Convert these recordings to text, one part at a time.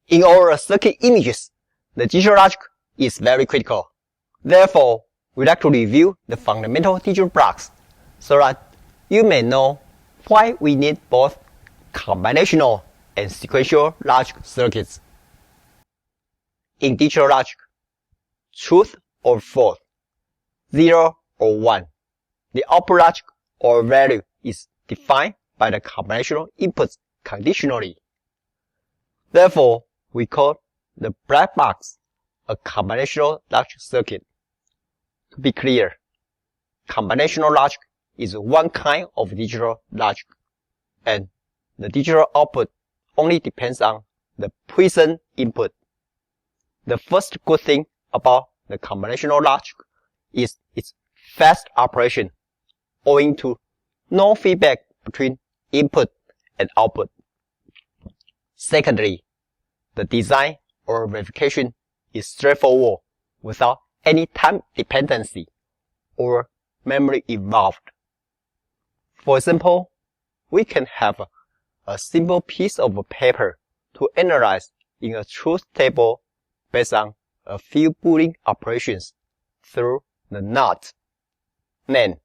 In our circuit images, the digital logic is very critical. Therefore, we like to review the fundamental digital blocks so that you may know why we need both combinational and sequential logic circuits. In digital logic, truth or false, 0 or 1, the output logic or value is defined by the combinational inputs conditionally. Therefore, we call the black box a combinational logic circuit. To be clear, combinational logic is one kind of digital logic, and the digital output only depends on the present input. The first good thing about the combinational logic is its fast operation, owing to no feedback between input and output. Secondly, the design or verification is straightforward without any time dependency or memory involved. For example, we can have a simple piece of paper to analyze in a truth table based on a few Boolean operations through the NOT, NAND,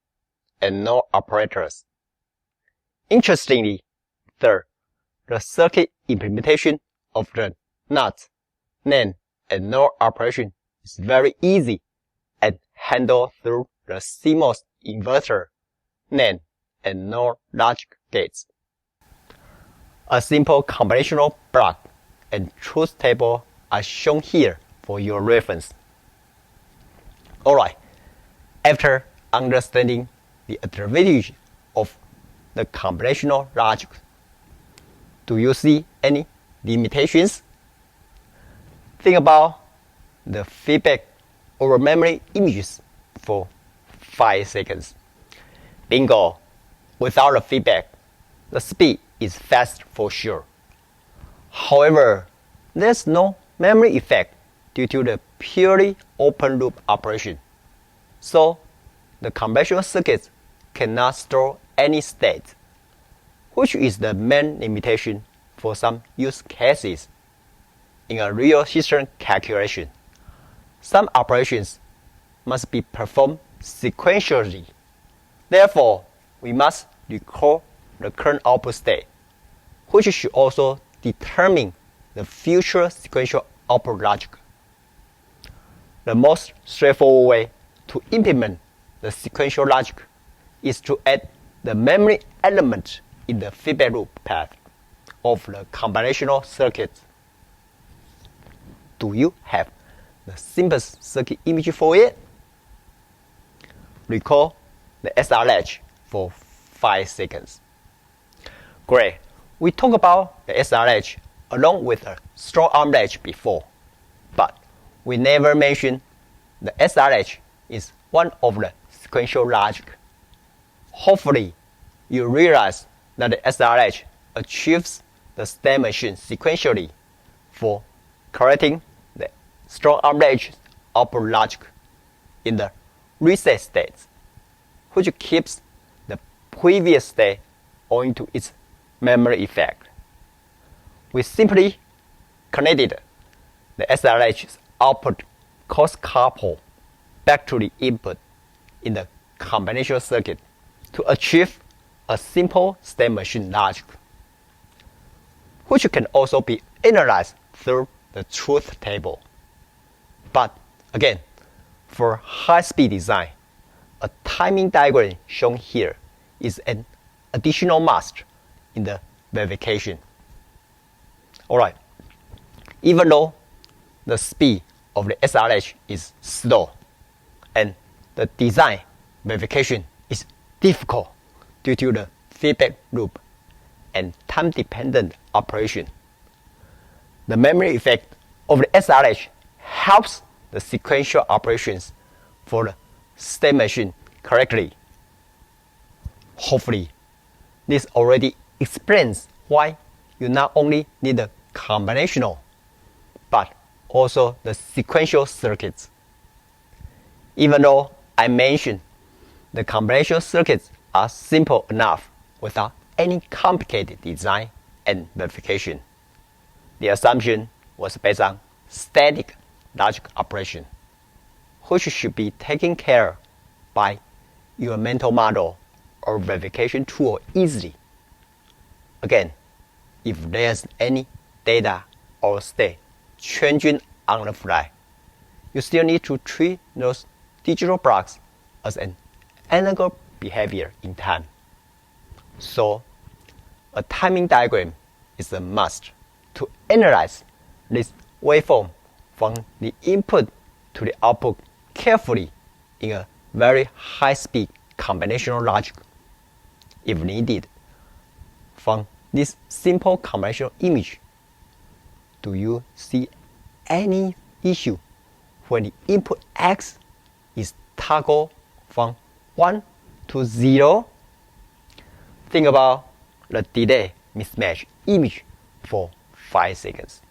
and NOR operators. Interestingly, third, the circuit implementation of the NOT, NAND, and NOR operation is very easy and handled through the CMOS inverter, NAND, and NOR logic gates. A simple combinational block and truth table are shown here for your reference. Alright, after understanding the advantage of the combinational logic, do you see any limitations? Think about the feedback over memory images for 5 seconds. Bingo! Without the feedback, the speed is fast for sure. However, there's no memory effect due to the purely open loop operation. So, the combinational circuits cannot store any state, which is the main limitation for some use cases. In a real system calculation, some operations must be performed sequentially. Therefore, we must record the current output state, which should also determine the future sequential output logic. The most straightforward way to implement the sequential logic is to add the memory element in the feedback loop path of the combinational circuit. Do you have the simplest circuit image for it? Recall the SR latch for 5 seconds. Great. We talked about the SR latch along with a strong arm latch before, but we never mentioned the SR latch is one of the sequential logic. Hopefully, you realize that the SR latch achieves the state machine sequentially for correcting the strong arm latch output logic in the reset state, which keeps the previous state owing to its memory effect. We simply connected the SR latch's output cross couple back to the input in the combinational circuit to achieve a simple state machine logic, which can also be analyzed through the truth table. But again, for high-speed design, a timing diagram shown here is an additional must in the verification. Alright, even though the speed of the SRH is slow and the design verification is difficult due to the feedback loop and time-dependent operation, the memory effect of the SRH helps the sequential operations for the state machine correctly. Hopefully, this already explains why you not only need the combinational, but also the sequential circuits. Even though I mentioned the combinational circuits are simple enough without any complicated design and verification, the assumption was based on static logic operation, which should be taken care by your mental model or verification tool easily. Again, if there's any data or state changing on the fly, you still need to treat those digital blocks as an analog behavior in time. So, a timing diagram is a must to analyze this waveform from the input to the output carefully in a very high-speed combinational logic. If needed, from this simple combinational image, do you see any issue when the input X is toggled from 1 to 0? Think about the delay mismatch image for 5 seconds.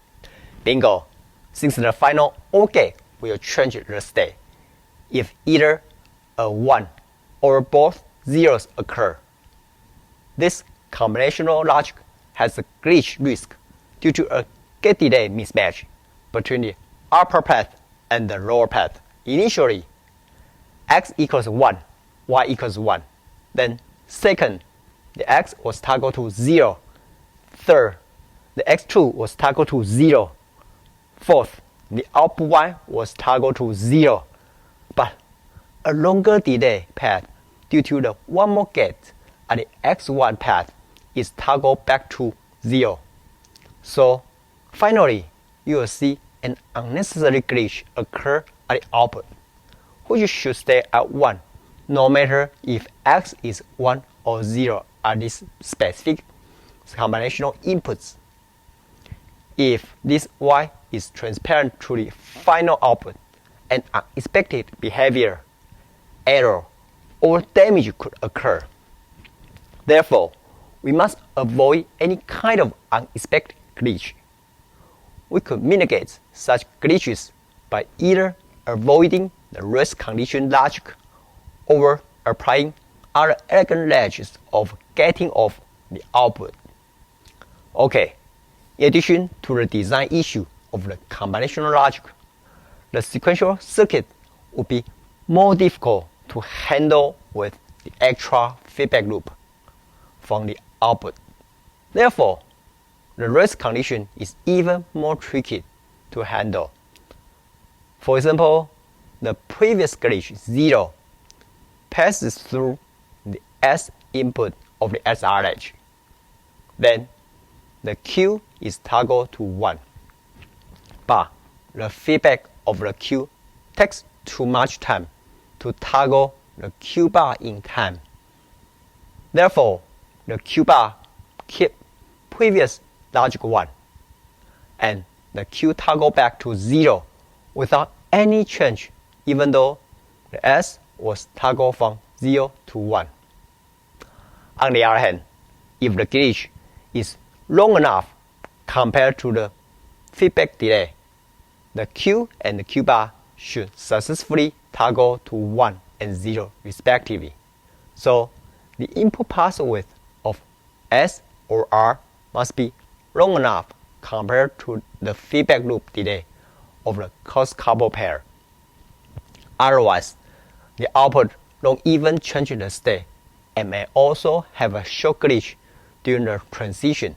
Bingo! Since the final OR gate will change the state if either a 1 or both zeros occur. This combinational logic has a glitch risk due to a gate delay mismatch between the upper path and the lower path. Initially, X equals 1, Y equals 1. Then second, the X was toggled to 0. Third, the X2 was toggled to 0. Fourth, the output Y was toggled to 0. But a longer delay path due to the one more gate at the X1 path is toggled back to 0. So finally, you will see an unnecessary glitch occur at the output, which should stay at 1, no matter if X is 1 or 0 at these specific combinational inputs. If this Y is transparent to the final output, an unexpected behavior, error, or damage could occur. Therefore, we must avoid any kind of unexpected glitch. We could mitigate such glitches by either avoiding the race condition logic or applying other elegant ledges of getting off the output. Okay, in addition to the design issue of the combinational logic, the sequential circuit would be more difficult to handle with the extra feedback loop from the output. Therefore, the race condition is even more tricky to handle. For example, the previous glitch 0 passes through the S input of the SR-latch. Then the Q is toggled to 1. But the feedback of the Q takes too much time to toggle the Q bar in time. Therefore, the Q bar keeps previous logic 1, and the Q toggle back to 0 without any change, even though the S was toggled from 0 to 1. On the other hand, if the glitch is long enough compared to the feedback delay, the Q and the Q bar should successfully toggle to 1 and 0 respectively. So the input path width of S or R must be long enough compared to the feedback loop delay of the cross-coupled pair. Otherwise, the output don't even change the state and may also have a short glitch during the transition,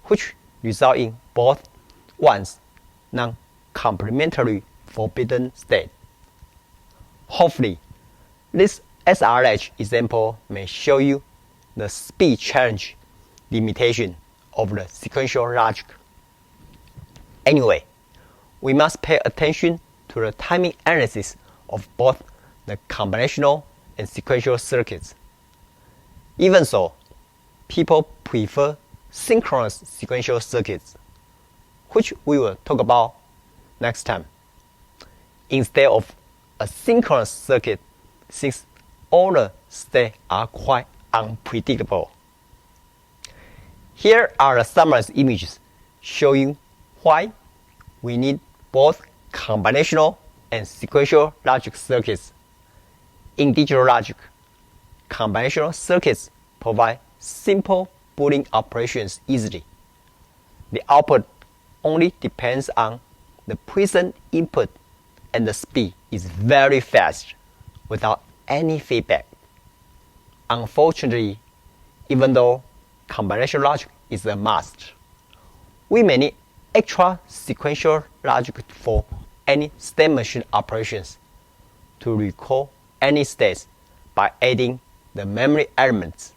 which result in both one's non-complementary forbidden state. Hopefully, this SR-latch example may show you the speed challenge limitation of the sequential logic. Anyway, we must pay attention to the timing analysis of both the combinational and sequential circuits. Even so, people prefer synchronous sequential circuits, which we will talk about next time, instead of a synchronous circuit, since all the states are quite unpredictable. Here are the summarized images showing why we need both combinational and sequential logic circuits. In digital logic, combinational circuits provide simple Boolean operations easily. The output only depends on the present input and the speed is very fast without any feedback. Unfortunately, even though combinational logic is a must, we may need extra sequential logic for any state machine operations to recall any states by adding the memory elements,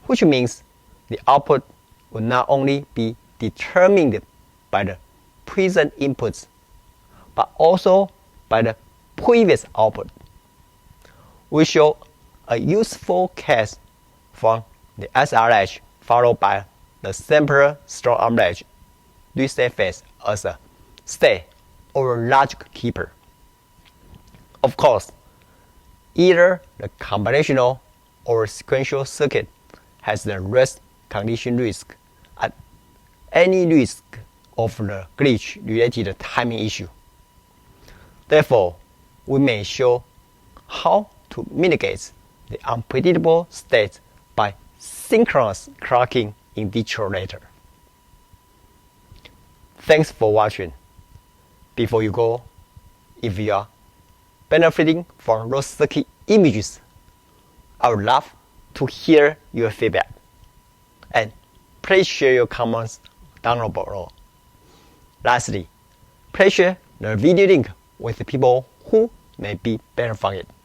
which means the output will not only be determined by the present inputs, but also by the previous output. We show a useful case from the SR latch followed by the simpler strong-arm latch reset phase as a state or logic keeper. Of course, either the combinational or sequential circuit has the rest condition risk at any risk of the glitch related timing issue. Therefore, we may show how to mitigate the unpredictable state by synchronous clocking in detail later. Thanks for watching. Before you go, if you are benefiting from those circuit images, I would love to hear your feedback. And please share your comments down below. Lastly, please share the video link with the people who may be benefiting from it.